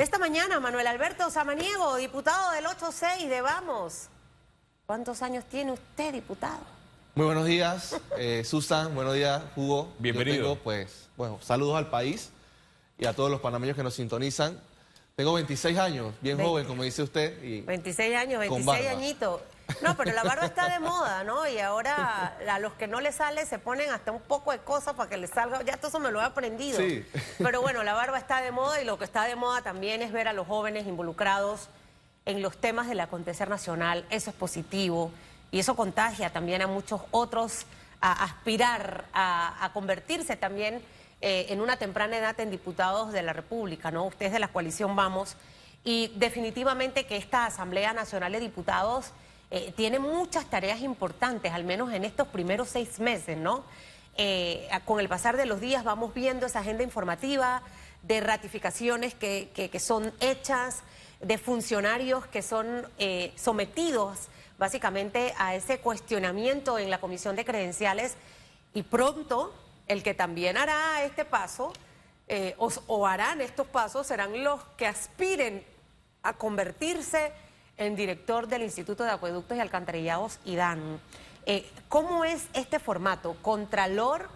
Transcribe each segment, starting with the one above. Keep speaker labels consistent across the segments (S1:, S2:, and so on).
S1: Esta mañana, Manuel Alberto Samaniego, diputado del 8-6 de Vamos. ¿Cuántos años tiene usted, diputado?
S2: Muy buenos días, Susan, buenos días, Hugo.
S3: Bienvenido.
S2: Yo tengo, bueno, saludos al país y a todos los panameños que nos sintonizan. Tengo 26 años, bien joven, como dice usted. Y
S1: 26 años,
S2: con
S1: 26
S2: barba.
S1: añitos. No, pero la barba está de moda, ¿no? Y ahora a los que no les sale se ponen hasta un poco de cosas para que les salga. Ya todo eso me lo he aprendido.
S2: Sí.
S1: Pero bueno, la barba está de moda y lo que está de moda también es ver a los jóvenes involucrados en los temas del acontecer nacional. Eso es positivo y eso contagia también a muchos otros a aspirar a convertirse también en una temprana edad en diputados de la República, ¿no? Ustedes de la coalición Vamos. Y definitivamente que esta Asamblea Nacional de Diputados tiene muchas tareas importantes, al menos en estos primeros 6 meses, ¿no? Con el pasar de los días vamos viendo esa agenda informativa de ratificaciones que son hechas, de funcionarios que son sometidos básicamente a ese cuestionamiento en la Comisión de Credenciales, y pronto el que también hará este paso o harán estos pasos serán los que aspiren a convertirse en director del Instituto de Acueductos y Alcantarillados, IDAN. ¿Cómo es este formato? Contralor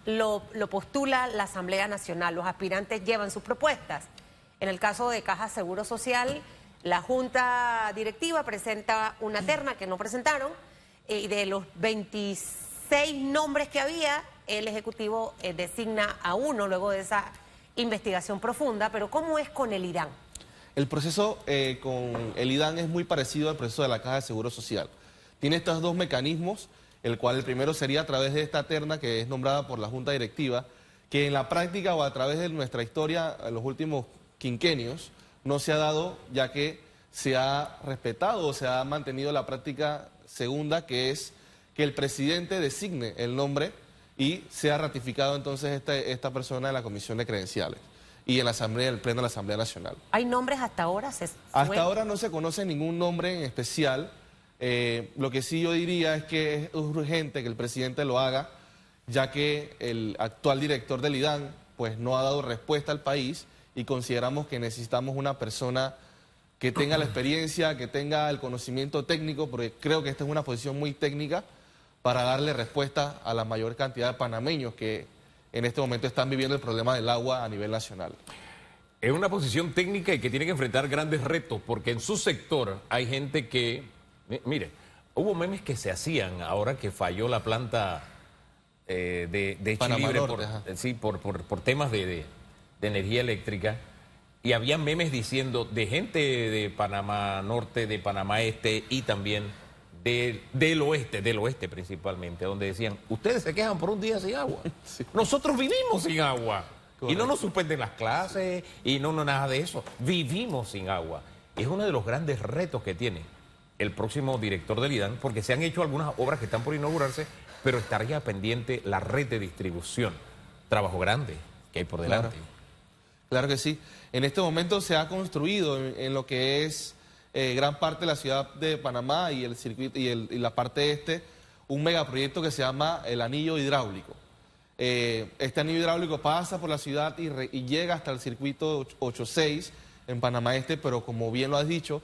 S1: lo postula la Asamblea Nacional, los aspirantes llevan sus propuestas. En el caso de Caja Seguro Social, la Junta Directiva presenta una terna que no presentaron, y de los 26 nombres que había, el Ejecutivo designa a uno luego de esa investigación profunda. Pero ¿cómo es con el IDAN?
S2: El proceso con el IDAN es muy parecido al proceso de la Caja de Seguro Social. Tiene estos dos mecanismos, el cual el primero sería a través de esta terna que es nombrada por la Junta Directiva, que en la práctica o a través de nuestra historia en los últimos quinquenios no se ha dado, ya que se ha respetado o se ha mantenido la práctica segunda, que es que el presidente designe el nombre y sea ratificado entonces esta persona en la Comisión de Credenciales y en la Asamblea, el Pleno de la Asamblea Nacional.
S1: ¿Hay nombres hasta ahora?
S2: Hasta ahora no se conoce ningún nombre en especial. Lo que sí yo diría es que es urgente que el presidente lo haga, ya que el actual director del IDAN pues no ha dado respuesta al país, y consideramos que necesitamos una persona que tenga la experiencia, que tenga el conocimiento técnico, porque creo que esta es una posición muy técnica para darle respuesta a la mayor cantidad de panameños que en este momento están viviendo el problema del agua a nivel nacional.
S3: Es una posición técnica y que tiene que enfrentar grandes retos, porque en su sector hay gente que... Mire, hubo memes que se hacían ahora que falló la planta de
S2: Panamá
S3: Chilibre
S2: Norte,
S3: por temas de energía eléctrica, y había memes diciendo de gente de Panamá Norte, de Panamá Este y también del oeste principalmente, donde decían, ustedes se quejan por un día sin agua. Sí. Nosotros vivimos sin agua. Correcto. Y no nos suspenden las clases y no nada de eso. Vivimos sin agua. Es uno de los grandes retos que tiene el próximo director del IDAN, porque se han hecho algunas obras que están por inaugurarse, pero estaría pendiente la red de distribución. Trabajo grande que hay por delante.
S2: Claro que sí. En este momento se ha construido en lo que es gran parte de la ciudad de Panamá y el circuito y la parte este, un megaproyecto que se llama el anillo hidráulico. Este anillo hidráulico pasa por la ciudad y llega hasta el circuito 86 en Panamá Este, pero como bien lo has dicho,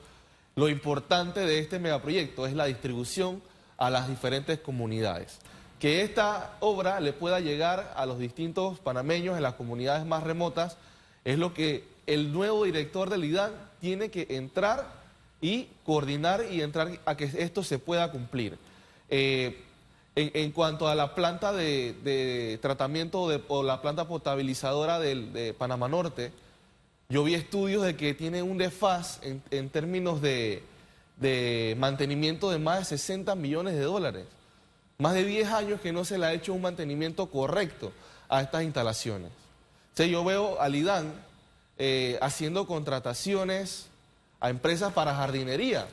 S2: lo importante de este megaproyecto es la distribución a las diferentes comunidades. Que esta obra le pueda llegar a los distintos panameños en las comunidades más remotas es lo que el nuevo director del IDAN tiene que entrar y coordinar y entrar a que esto se pueda cumplir. En cuanto a la planta de tratamiento o la planta potabilizadora de Panamá Norte, yo vi estudios de que tiene un desfaz en términos de mantenimiento de más de 60 millones de dólares. Más de 10 años que no se le ha hecho un mantenimiento correcto a estas instalaciones. O sea, yo veo al IDAN haciendo contrataciones a empresas para jardinería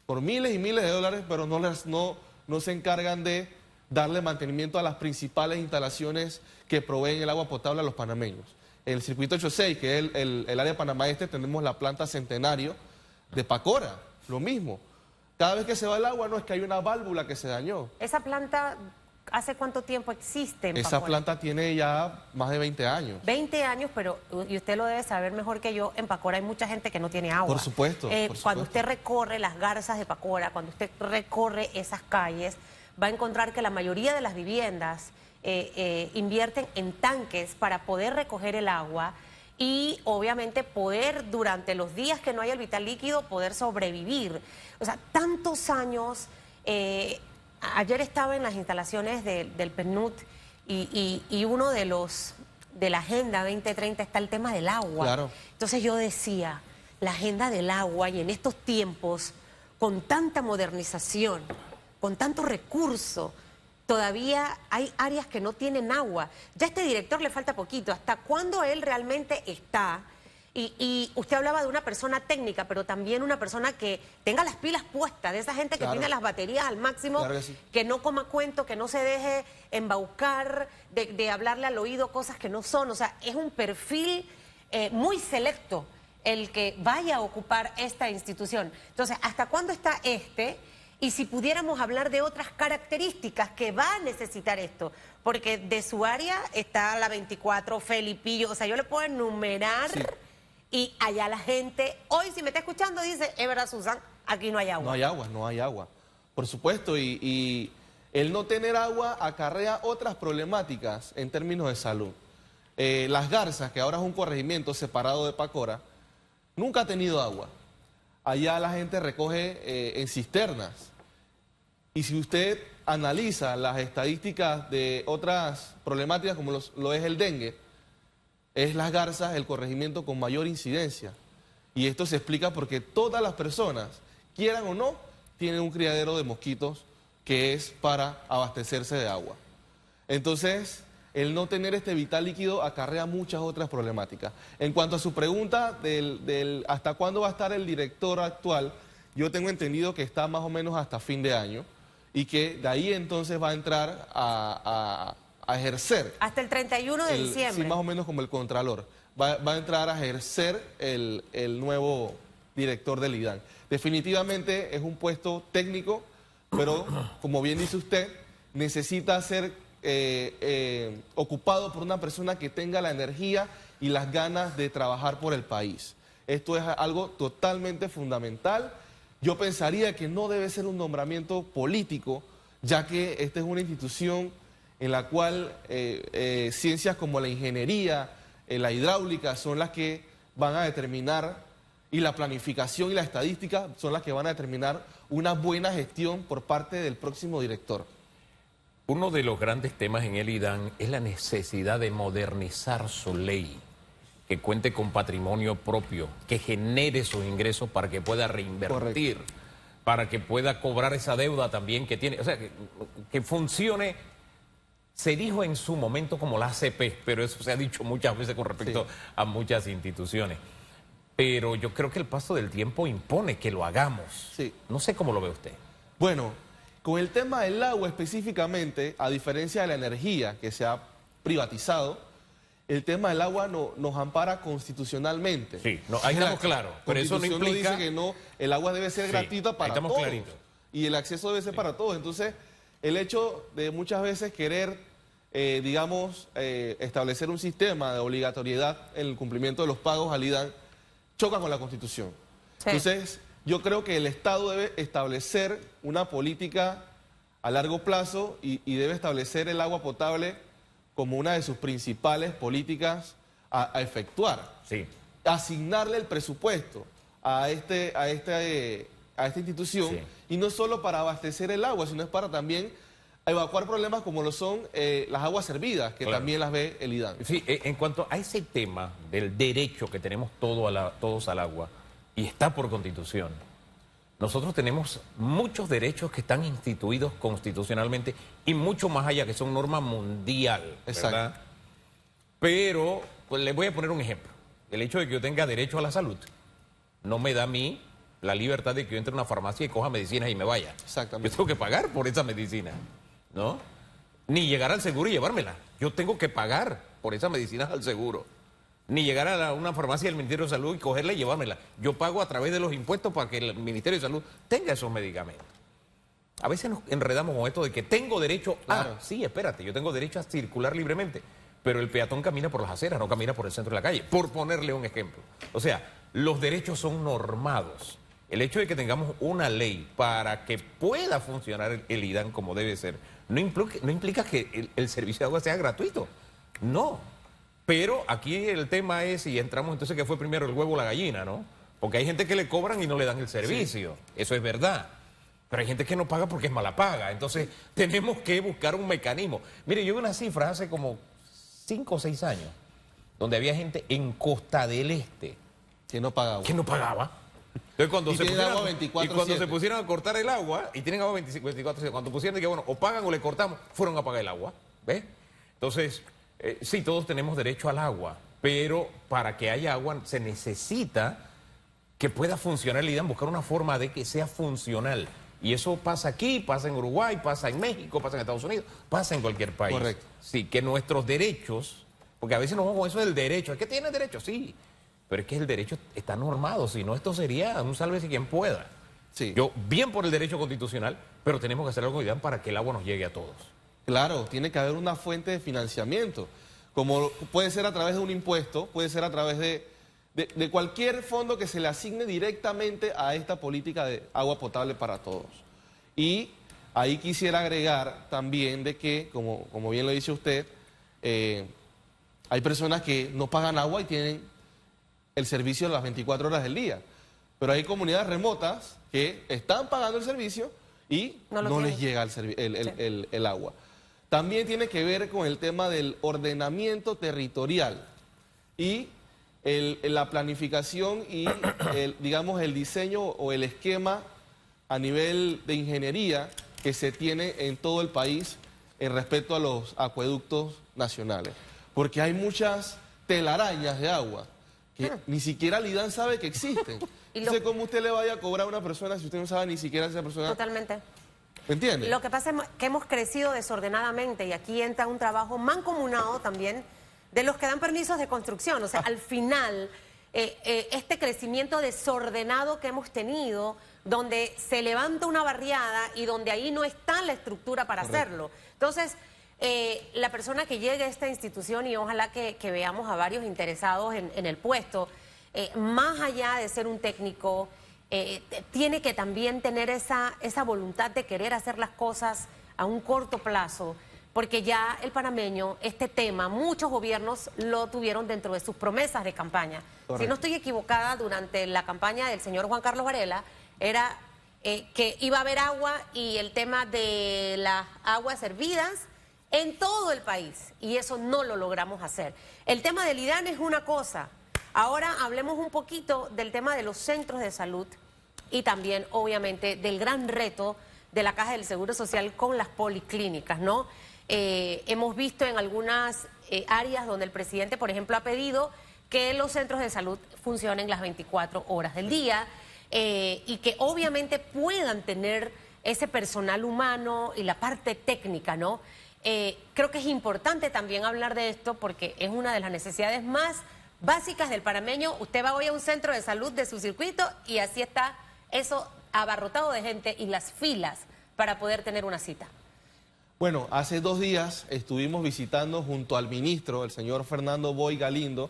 S2: por miles y miles de dólares, pero no se encargan de darle mantenimiento a las principales instalaciones que proveen el agua potable a los panameños. En el circuito 86, que es el área de Panamá Este, tenemos la planta Centenario de Pacora, lo mismo. Cada vez que se va el agua, no es que hay una válvula que se dañó.
S1: Esa planta ¿hace cuánto tiempo existe en
S2: Esa
S1: Pacora?
S2: planta tiene ya más de 20 años.
S1: 20 años, pero, y usted lo debe saber mejor que yo, en Pacora hay mucha gente que no tiene agua.
S2: Por supuesto, por
S1: Cuando
S2: supuesto.
S1: usted recorre las garzas de Pacora, cuando usted recorre esas calles, va a encontrar que la mayoría de las viviendas invierten en tanques para poder recoger el agua y obviamente poder, durante los días que no haya el vital líquido, poder sobrevivir. O sea, tantos años. Ayer estaba en las instalaciones del PNUD y uno de la Agenda 2030 está el tema del agua.
S2: Claro.
S1: Entonces yo decía, la agenda del agua, y en estos tiempos, con tanta modernización, con tanto recurso, todavía hay áreas que no tienen agua. Ya a este director le falta poquito. ¿Hasta cuándo él realmente está? Y usted hablaba de una persona técnica, pero también una persona que tenga las pilas puestas, de esa gente que
S2: Claro.
S1: tiene las baterías al máximo,
S2: Claro que sí.
S1: que no coma cuento, que no se deje embaucar, de hablarle al oído cosas que no son. O sea, es un perfil muy selecto el que vaya a ocupar esta institución. Entonces, ¿hasta cuándo está este? Y si pudiéramos hablar de otras características que va a necesitar esto, porque de su área está la 24, Felipillo, o sea, yo le puedo enumerar.
S2: Sí.
S1: Y allá la gente, hoy si me está escuchando, dice, es verdad, Susan, aquí no hay agua.
S2: No hay agua, no hay agua. Por supuesto, y el no tener agua acarrea otras problemáticas en términos de salud. Las Garzas, que ahora es un corregimiento separado de Pacora, nunca ha tenido agua. Allá la gente recoge en cisternas. Y si usted analiza las estadísticas de otras problemáticas como lo es el dengue, es Las Garzas el corregimiento con mayor incidencia. Y esto se explica porque todas las personas, quieran o no, tienen un criadero de mosquitos que es para abastecerse de agua. Entonces, el no tener este vital líquido acarrea muchas otras problemáticas. En cuanto a su pregunta del hasta cuándo va a estar el director actual, yo tengo entendido que está más o menos hasta fin de año y que de ahí entonces va a entrar a ejercer.
S1: Hasta el 31 de diciembre.
S2: Sí, más o menos como el contralor. Va a entrar a ejercer el nuevo director del IDAN. Definitivamente es un puesto técnico, pero como bien dice usted, necesita ser ocupado por una persona que tenga la energía y las ganas de trabajar por el país. Esto es algo totalmente fundamental. Yo pensaría que no debe ser un nombramiento político, ya que esta es una institución en la cual ciencias como la ingeniería, la hidráulica son las que van a determinar, y la planificación y la estadística son las que van a determinar una buena gestión por parte del próximo director.
S3: Uno de los grandes temas en el IDAN es la necesidad de modernizar su ley, que cuente con patrimonio propio, que genere sus ingresos para que pueda reinvertir, correcto, para que pueda cobrar esa deuda también que tiene, o sea, que funcione. Se dijo en su momento como la ACP, pero eso se ha dicho muchas veces con respecto a muchas instituciones. Pero yo creo que el paso del tiempo impone que lo hagamos.
S2: Sí.
S3: No sé cómo lo ve usted.
S2: Bueno, con el tema del agua específicamente, a diferencia de la energía que se ha privatizado, el tema del agua nos ampara constitucionalmente.
S3: Sí, no, ahí estamos claros. Pero eso no implica...
S2: dice que no, el agua debe ser gratuita para todos.
S3: Claritos.
S2: Y el acceso debe ser para todos. Entonces, el hecho de muchas veces querer, establecer un sistema de obligatoriedad en el cumplimiento de los pagos al IDAN choca con la Constitución. Sí. Entonces, yo creo que el Estado debe establecer una política a largo plazo y debe establecer el agua potable como una de sus principales políticas a efectuar.
S3: Sí.
S2: Asignarle el presupuesto a esta institución, sí, y no solo para abastecer el agua, sino es para también evacuar problemas como lo son las aguas servidas, que claro, también las ve el IDAN.
S3: Sí, en cuanto a ese tema del derecho que tenemos todos al agua, y está por Constitución, nosotros tenemos muchos derechos que están instituidos constitucionalmente y mucho más allá, que son norma mundial, ¿verdad? Exacto. Pero, pues les voy a poner un ejemplo. El hecho de que yo tenga derecho a la salud no me da a mí la libertad de que yo entre a una farmacia y coja medicinas y me vaya.
S2: Exactamente.
S3: Yo tengo que pagar por esa medicina, ¿no? Ni llegar al seguro y llevármela. Yo tengo que pagar por esas medicinas al seguro. Ni llegar a una farmacia del Ministerio de Salud y cogerla y llevármela. Yo pago a través de los impuestos para que el Ministerio de Salud tenga esos medicamentos. A veces nos enredamos con esto de que tengo derecho
S2: Claro.
S3: sí, espérate, yo tengo derecho a circular libremente, pero el peatón camina por las aceras, no camina por el centro de la calle, por ponerle un ejemplo. O sea, los derechos son normados. El hecho de que tengamos una ley para que pueda funcionar el IDAN como debe ser, no implica que el servicio de agua sea gratuito. No. Pero aquí el tema es, y entramos entonces, que fue primero el huevo o la gallina, ¿no? Porque hay gente que le cobran y no le dan el servicio. Sí. Eso es verdad. Pero hay gente que no paga porque es mala paga. Entonces, tenemos que buscar un mecanismo. Mire, yo vi una cifra hace como 5 o 6 años, donde había gente en Costa del Este
S2: Que no paga agua.
S3: que no pagaba. Entonces, cuando,
S2: Y
S3: se
S2: tienen
S3: pusieron,
S2: agua 24/7.
S3: y cuando se pusieron a cortar el agua, y tienen agua 24/7, cuando pusieron que, bueno, o pagan o le cortamos, fueron a pagar el agua. ¿Ves? Entonces, sí, todos tenemos derecho al agua, pero para que haya agua se necesita que pueda funcionar el IDAN, buscar una forma de que sea funcional. Y eso pasa aquí, pasa en Uruguay, pasa en México, pasa en Estados Unidos, pasa en cualquier país.
S2: Correcto.
S3: Sí, que nuestros derechos, porque a veces nos vamos con eso del derecho, es que tiene derecho, sí, pero es que el derecho está normado, si no esto sería un sálvese quien pueda.
S2: Sí.
S3: Yo, bien por el derecho constitucional, pero tenemos que hacer algo IDAN para que el agua nos llegue a todos.
S2: Claro, tiene que haber una fuente de financiamiento, como puede ser a través de un impuesto, puede ser a través de cualquier fondo que se le asigne directamente a esta política de agua potable para todos. Y ahí quisiera agregar también de que, como bien lo dice usted, hay personas que no pagan agua y tienen el servicio a las 24 horas del día. Pero hay comunidades remotas que están pagando el servicio y no les llega el agua. También tiene que ver con el tema del ordenamiento territorial y la planificación y digamos el diseño o el esquema a nivel de ingeniería que se tiene en todo el país en respecto a los acueductos nacionales. Porque hay muchas telarañas de agua que ni siquiera el IDAN sabe que existen. No sé cómo usted le vaya a cobrar a una persona si usted no sabe ni siquiera si esa persona...
S1: Totalmente.
S2: ¿Me entiende?
S1: Lo que pasa es que hemos crecido desordenadamente y aquí entra un trabajo mancomunado también de los que dan permisos de construcción. O sea, al final, este crecimiento desordenado que hemos tenido, donde se levanta una barriada y donde ahí no está la estructura para hacerlo. Entonces, la persona que llegue a esta institución, y ojalá que veamos a varios interesados en el puesto, más allá de ser un técnico, tiene que también tener esa voluntad de querer hacer las cosas a un corto plazo, porque ya el panameño, este tema, muchos gobiernos lo tuvieron dentro de sus promesas de campaña. Correcto. Si no estoy equivocada, durante la campaña del señor Juan Carlos Varela, era que iba a haber agua y el tema de las aguas servidas en todo el país, y eso no lo logramos hacer. El tema del IDAN es una cosa. Ahora hablemos un poquito del tema de los centros de salud y también, obviamente, del gran reto de la Caja del Seguro Social con las policlínicas, ¿no? Hemos visto en algunas áreas donde el presidente, por ejemplo, ha pedido que los centros de salud funcionen las 24 horas del día y que obviamente puedan tener ese personal humano y la parte técnica, ¿no? Creo que es importante también hablar de esto porque es una de las necesidades más básicas del panameño. Usted va hoy a un centro de salud de su circuito y así está eso abarrotado de gente y las filas para poder tener una cita.
S2: Bueno, hace 2 días estuvimos visitando junto al ministro, el señor Fernando Boy Galindo,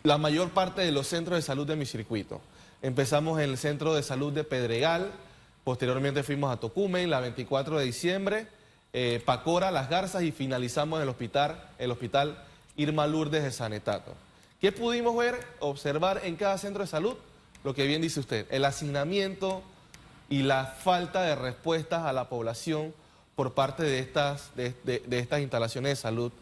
S2: la mayor parte de los centros de salud de mi circuito. Empezamos en el centro de salud de Pedregal, posteriormente fuimos a Tocumen, la 24 de diciembre, Pacora, Las Garzas y finalizamos en el hospital Irma Lourdes de Sanetato. ¿Qué pudimos observar en cada centro de salud? Lo que bien dice usted, el hacinamiento y la falta de respuestas a la población por parte de estas instalaciones de salud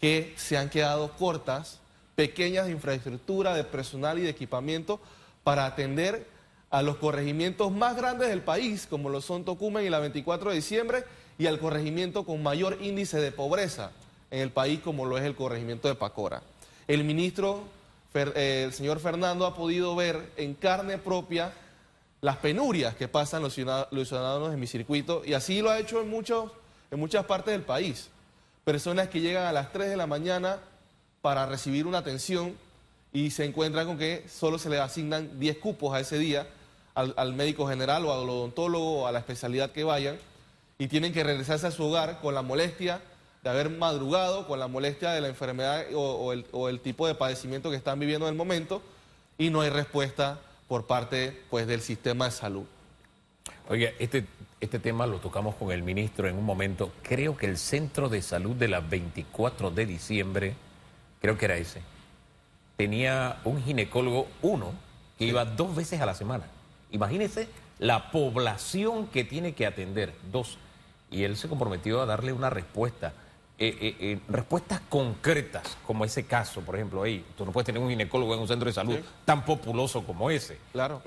S2: que se han quedado cortas, pequeñas de infraestructura, de personal y de equipamiento para atender a los corregimientos más grandes del país, como lo son Tocumen y la 24 de diciembre, y al corregimiento con mayor índice de pobreza en el país, como lo es el corregimiento de Pacora. El ministro, el señor Fernando, ha podido ver en carne propia las penurias que pasan los ciudadanos en mi circuito, y así lo ha hecho en muchas partes del país. Personas que llegan a las 3 de la mañana para recibir una atención y se encuentran con que solo se les asignan 10 cupos a ese día, al médico general o al odontólogo o a la especialidad que vayan, y tienen que regresarse a su hogar con la molestia de haber madrugado, con la molestia de la enfermedad o el tipo de padecimiento que están viviendo en el momento, y no hay respuesta por parte, pues, del sistema de salud.
S3: Oiga, este tema lo tocamos con el ministro en un momento. Creo que el centro de salud de la 24 de diciembre, creo que era ese, tenía un ginecólogo, uno, que iba 2 veces a la semana. Imagínese la población que tiene que atender, 2. Y él se comprometió a darle una respuesta. Respuestas concretas, como ese caso, por ejemplo, hey, tú no puedes tener un ginecólogo en un centro de salud tan populoso como ese.
S2: Claro.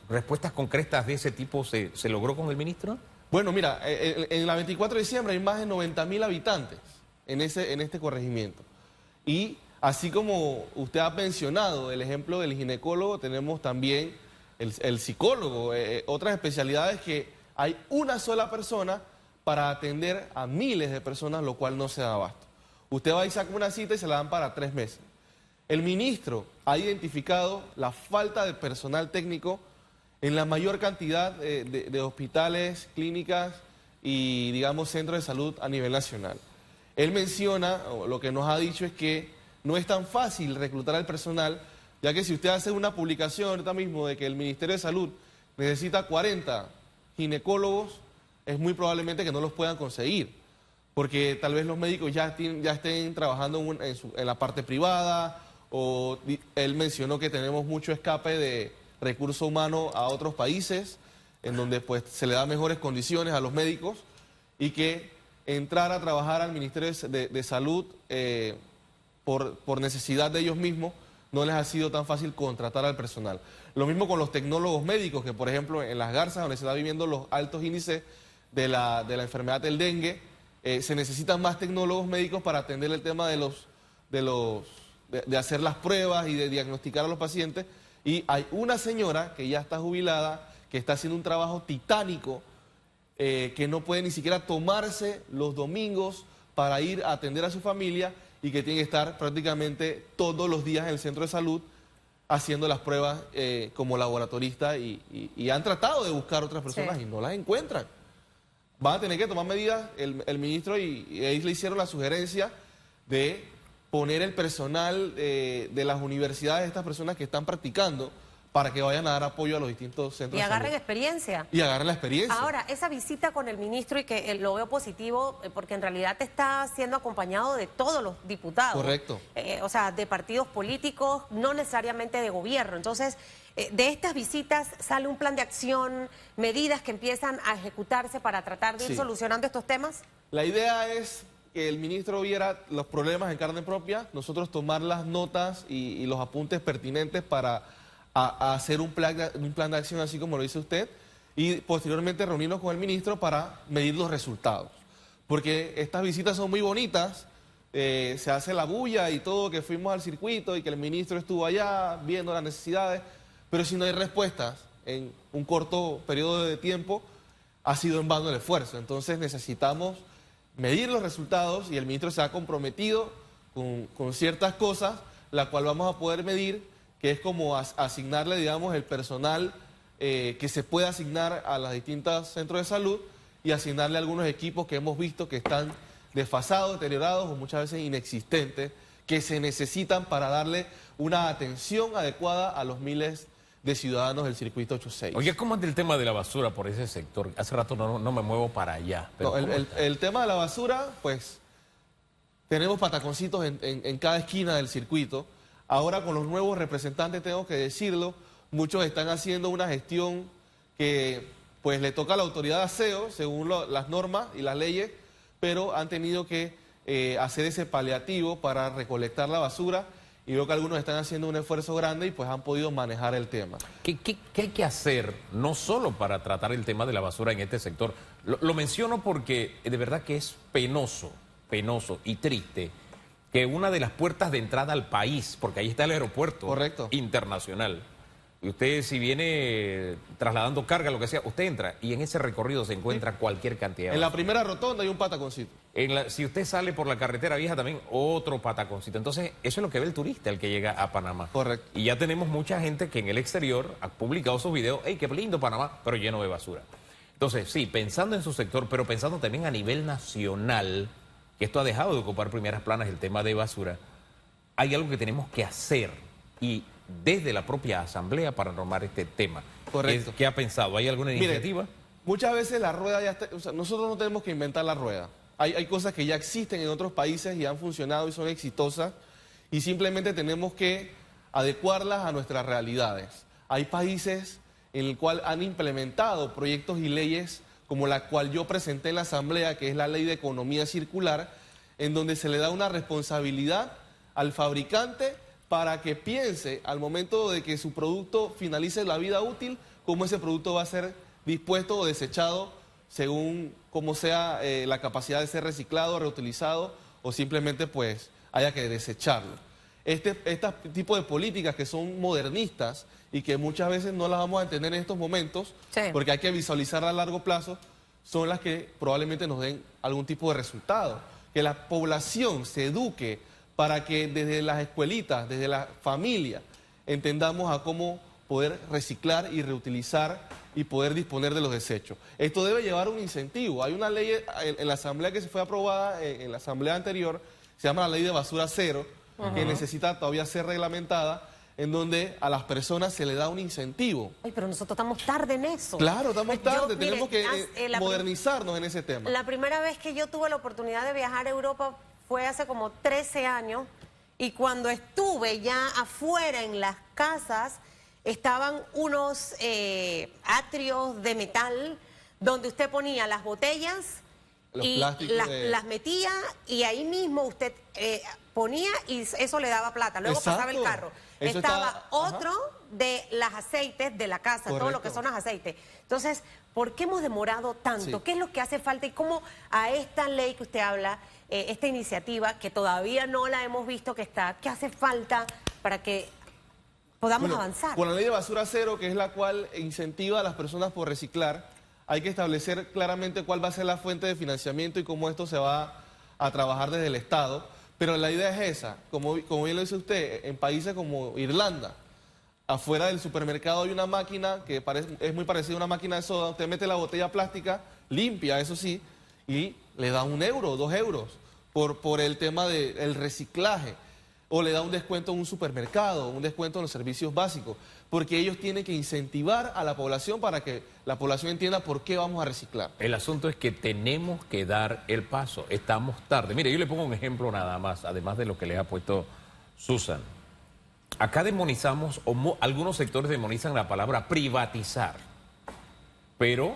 S3: ¿Respuestas concretas de ese tipo se logró con el ministro?
S2: Bueno, mira, en la 24 de diciembre hay más de 90.000 habitantes en este corregimiento. Y así como usted ha mencionado el ejemplo del ginecólogo, tenemos también el psicólogo, otras especialidades que hay una sola persona para atender a miles de personas, lo cual no se da abasto. Usted va y saca una cita y se la dan para 3 meses. El ministro ha identificado la falta de personal técnico en la mayor cantidad de hospitales, clínicas y, digamos, centros de salud a nivel nacional. Él menciona, o lo que nos ha dicho es que no es tan fácil reclutar al personal, ya que si usted hace una publicación ahorita mismo de que el Ministerio de Salud necesita 40 ginecólogos, es muy probablemente que no los puedan conseguir, porque tal vez los médicos ya estén trabajando en la parte privada, o él mencionó que tenemos mucho escape de recurso humano a otros países, en donde pues se le da mejores condiciones a los médicos, y que entrar a trabajar al Ministerio de Salud por necesidad de ellos mismos no les ha sido tan fácil contratar al personal. Lo mismo con los tecnólogos médicos, que por ejemplo en Las Garzas, donde se está viviendo los altos índices de la enfermedad del dengue, se necesitan más tecnólogos médicos para atender el tema de hacer las pruebas y de diagnosticar a los pacientes. Y hay una señora que ya está jubilada, que está haciendo un trabajo titánico, que no puede ni siquiera tomarse los domingos para ir a atender a su familia, y que tiene que estar prácticamente todos los días en el centro de salud haciendo las pruebas como laboratorista, y han tratado de buscar otras personas y no las encuentran. Van a tener que tomar medidas el ministro, y ahí le hicieron la sugerencia de poner el personal de las universidades de estas personas que están practicando para que vayan a dar apoyo a los distintos centros
S1: y
S2: de salud.
S1: agarren experiencia.
S2: Y agarren la experiencia.
S1: Ahora, esa visita con el ministro, y que lo veo positivo, porque en realidad está siendo acompañado de todos los diputados.
S2: Correcto.
S1: O sea, de partidos políticos, no necesariamente de gobierno. Entonces, de estas visitas sale un plan de acción, medidas que empiezan a ejecutarse para tratar de ir solucionando estos temas.
S2: La idea es que el ministro viera los problemas en carne propia, nosotros tomar las notas y los apuntes pertinentes para a hacer un plan de acción, así como lo dice usted, y posteriormente reunirnos con el ministro para medir los resultados. Porque estas visitas son muy bonitas, se hace la bulla y todo, que fuimos al circuito y que el ministro estuvo allá viendo las necesidades, pero si no hay respuestas en un corto periodo de tiempo, ha sido en vano el esfuerzo. Entonces necesitamos medir los resultados, y el ministro se ha comprometido con ciertas cosas, la cual vamos a poder medir, que es como asignarle, digamos, el personal que se puede asignar a los distintos centros de salud, y asignarle algunos equipos que hemos visto que están desfasados, deteriorados o muchas veces inexistentes, que se necesitan para darle una atención adecuada a los miles de ciudadanos del circuito 86.
S3: Oye, ¿cómo es el tema de la basura por ese sector? Hace rato no me muevo para allá. Pero
S2: no, el tema de la basura, pues tenemos pataconcitos en cada esquina del circuito. Ahora con los nuevos representantes, tengo que decirlo, muchos están haciendo una gestión que pues le toca a la autoridad de aseo, según las normas y las leyes, pero han tenido que hacer ese paliativo para recolectar la basura, y veo que algunos están haciendo un esfuerzo grande y pues han podido manejar el tema.
S3: ¿Qué hay que hacer, no solo para tratar el tema de la basura en este sector? Lo menciono porque de verdad que es penoso y triste que una de las puertas de entrada al país, porque ahí está el aeropuerto internacional, Y usted, si viene trasladando carga, lo que sea, usted entra y en ese recorrido se encuentra cualquier cantidad.
S2: En la primera rotonda hay un pataconcito.
S3: Si usted sale por la carretera vieja también, otro pataconcito. Entonces, eso es lo que ve el turista, el que llega a Panamá.
S2: Correcto.
S3: Y ya tenemos mucha gente que en el exterior ha publicado sus videos, ¡hey, qué lindo Panamá!, pero lleno de basura. Entonces, sí, pensando en su sector, pero pensando también a nivel nacional, que esto ha dejado de ocupar primeras planas el tema de basura, hay algo que tenemos que hacer y desde la propia asamblea para normar este tema.
S2: Correcto.
S3: ¿Qué ha pensado? ¿Hay alguna iniciativa?
S2: Mire, muchas veces la rueda ya está, o sea, nosotros no tenemos que inventar la rueda. Hay cosas que ya existen en otros países y han funcionado y son exitosas y simplemente tenemos que adecuarlas a nuestras realidades. Hay países en el cual han implementado proyectos y leyes como la cual yo presenté en la asamblea, que es la ley de economía circular, en donde se le da una responsabilidad al fabricante para que piense al momento de que su producto finalice la vida útil, cómo ese producto va a ser dispuesto o desechado según cómo sea la capacidad de ser reciclado, reutilizado o simplemente pues haya que desecharlo. Este tipo de políticas que son modernistas y que muchas veces no las vamos a entender en estos momentos,
S1: sí,
S2: porque hay que visualizarlas a largo plazo, son las que probablemente nos den algún tipo de resultado. Que la población se eduque para que desde las escuelitas, desde la familia, entendamos a cómo poder reciclar y reutilizar y poder disponer de los desechos. Esto debe llevar un incentivo. Hay una ley en la asamblea que se fue aprobada, en la asamblea anterior, se llama la ley de basura cero, que necesita todavía ser reglamentada, en donde a las personas se le da un incentivo.
S1: Ay, pero nosotros estamos tarde en eso.
S2: Claro, estamos tarde,
S1: Mire,
S2: tenemos que modernizarnos en ese tema.
S1: La primera vez que yo tuve la oportunidad de viajar a Europa fue hace como 13 años y cuando estuve ya afuera en las casas estaban unos atrios de metal donde usted ponía las botellas
S2: Los
S1: y
S2: plásticos
S1: las metía y ahí mismo usted ponía y eso le daba plata. Luego
S2: Exacto.
S1: pasaba el carro.
S2: Eso
S1: Estaba
S2: está,
S1: otro de las aceites de la casa, todo lo que
S2: Correcto.
S1: son los aceites. Entonces, ¿por qué hemos demorado tanto?
S2: Sí.
S1: ¿Qué es lo que hace falta? Y cómo a esta ley que usted habla, esta iniciativa que todavía no la hemos visto que está, ¿qué hace falta para que podamos avanzar?
S2: Con la ley de basura cero, que es la cual incentiva a las personas por reciclar, hay que establecer claramente cuál va a ser la fuente de financiamiento y cómo esto se va a trabajar desde el Estado. Pero la idea es esa, como bien lo dice usted, en países como Irlanda, afuera del supermercado hay una máquina que es muy parecida a una máquina de soda, usted mete la botella plástica, limpia, eso sí, y le da 1 euro, 2 euros por el tema del reciclaje. O le da un descuento en un supermercado, un descuento en los servicios básicos, porque ellos tienen que incentivar a la población para que la población entienda por qué vamos a reciclar.
S3: El asunto es que tenemos que dar el paso, estamos tarde. Mire, yo le pongo un ejemplo nada más, además de lo que le ha puesto Susan. Acá demonizamos, algunos sectores demonizan la palabra privatizar, pero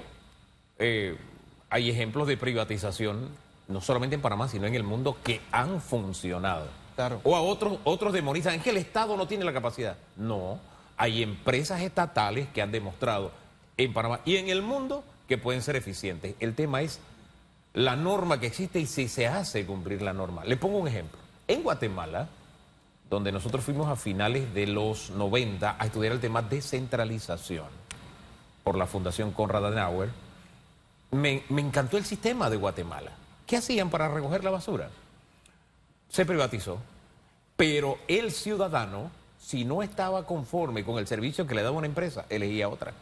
S3: hay ejemplos de privatización, no solamente en Panamá, sino en el mundo, que han funcionado.
S2: Claro.
S3: O a otros demonizan, es que el Estado no tiene la capacidad. No, hay empresas estatales que han demostrado en Panamá y en el mundo que pueden ser eficientes. El tema es la norma que existe y si se hace cumplir la norma. Le pongo un ejemplo. En Guatemala, donde nosotros fuimos a finales de los 90 a estudiar el tema descentralización por la Fundación Konrad Adenauer, me encantó el sistema de Guatemala. ¿Qué hacían para recoger la basura? Se privatizó, pero el ciudadano, si no estaba conforme con el servicio que le daba una empresa, elegía otra.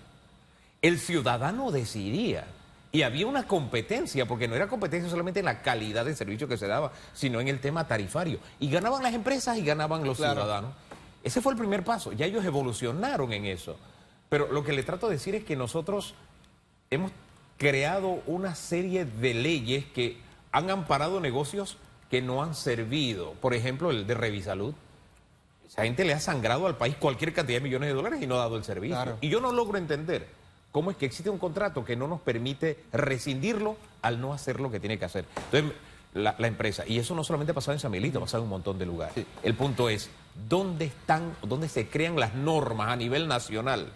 S3: El ciudadano decidía y había una competencia, porque no era competencia solamente en la calidad del servicio que se daba, sino en el tema tarifario. Y ganaban las empresas y ganaban los ciudadanos. Ese fue el primer paso, ya ellos evolucionaron en eso. Pero lo que le trato de decir es que nosotros hemos creado una serie de leyes que han amparado negocios que no han servido. Por ejemplo, el de Revisalud. Esa gente le ha sangrado al país cualquier cantidad de millones de dólares y no ha dado el servicio.
S2: Claro.
S3: Y yo no logro entender cómo es que existe un contrato que no nos permite rescindirlo al no hacer lo que tiene que hacer. Entonces, la empresa, y eso no solamente ha pasado en San Miguelito, ha pasado en un montón de lugares.
S2: Sí.
S3: El punto es, ¿dónde se crean las normas a nivel nacional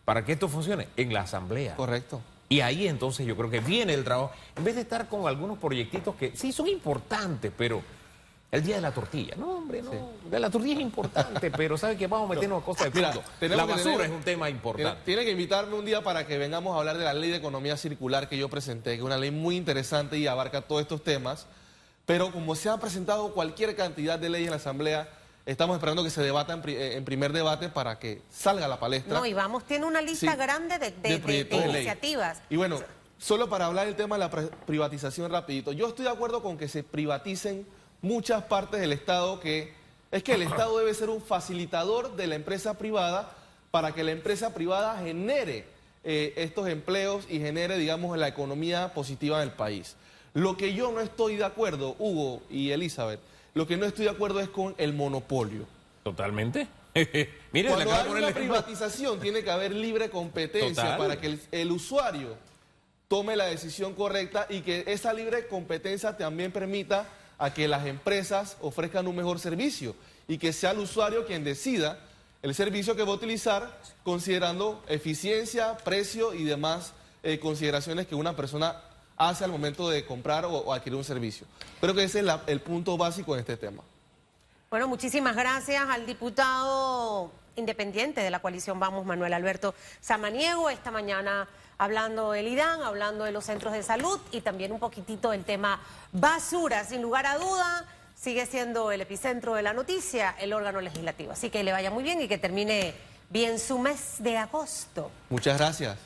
S3: para que esto funcione? En la asamblea.
S2: Correcto.
S3: Y ahí entonces yo creo que viene el trabajo, en vez de estar con algunos proyectitos que sí son importantes, pero El día de la tortilla. No, hombre, no. La tortilla es importante, pero ¿sabe que vamos a meternos a cosas de
S2: Mira,
S3: fondo?
S2: tenemos
S3: La
S2: que
S3: basura
S2: tener-
S3: es un tema importante.
S2: Tiene que invitarme un día para que vengamos a hablar de la ley de economía circular que yo presenté, que es una ley muy interesante y abarca todos estos temas. Pero como se ha presentado cualquier cantidad de leyes en la Asamblea, estamos esperando que se debata en primer debate para que salga a la palestra.
S1: No, y vamos, tiene una lista
S2: Sí,
S1: grande de
S2: proyectos de ley.
S1: iniciativas.
S2: Y bueno, solo para hablar del tema de la privatización rapidito, yo estoy de acuerdo con que se privaticen muchas partes del Estado, que es que el Estado debe ser un facilitador de la empresa privada para que la empresa privada genere estos empleos y genere, digamos, la economía positiva del país. Lo que yo no estoy de acuerdo, Hugo y Elizabeth, lo que no estoy de acuerdo es con el monopolio.
S3: Totalmente. Mire, le
S2: Cuando
S3: acabo de
S2: hay
S3: poner
S2: una
S3: el ejemplo.
S2: privatización tiene que haber libre competencia
S3: Total.
S2: para que el usuario tome la decisión correcta y que esa libre competencia también permita a que las empresas ofrezcan un mejor servicio y que sea el usuario quien decida el servicio que va a utilizar considerando eficiencia, precio y demás consideraciones que una persona hace al momento de comprar o adquirir un servicio. Creo que ese es el punto básico en este tema.
S1: Bueno, muchísimas gracias al diputado independiente de la coalición Vamos, Manuel Alberto Samaniego, esta mañana hablando del IDAN, hablando de los centros de salud y también un poquitito del tema basura. Sin lugar a duda, sigue siendo el epicentro de la noticia el órgano legislativo. Así que le vaya muy bien y que termine bien su mes de agosto.
S2: Muchas gracias.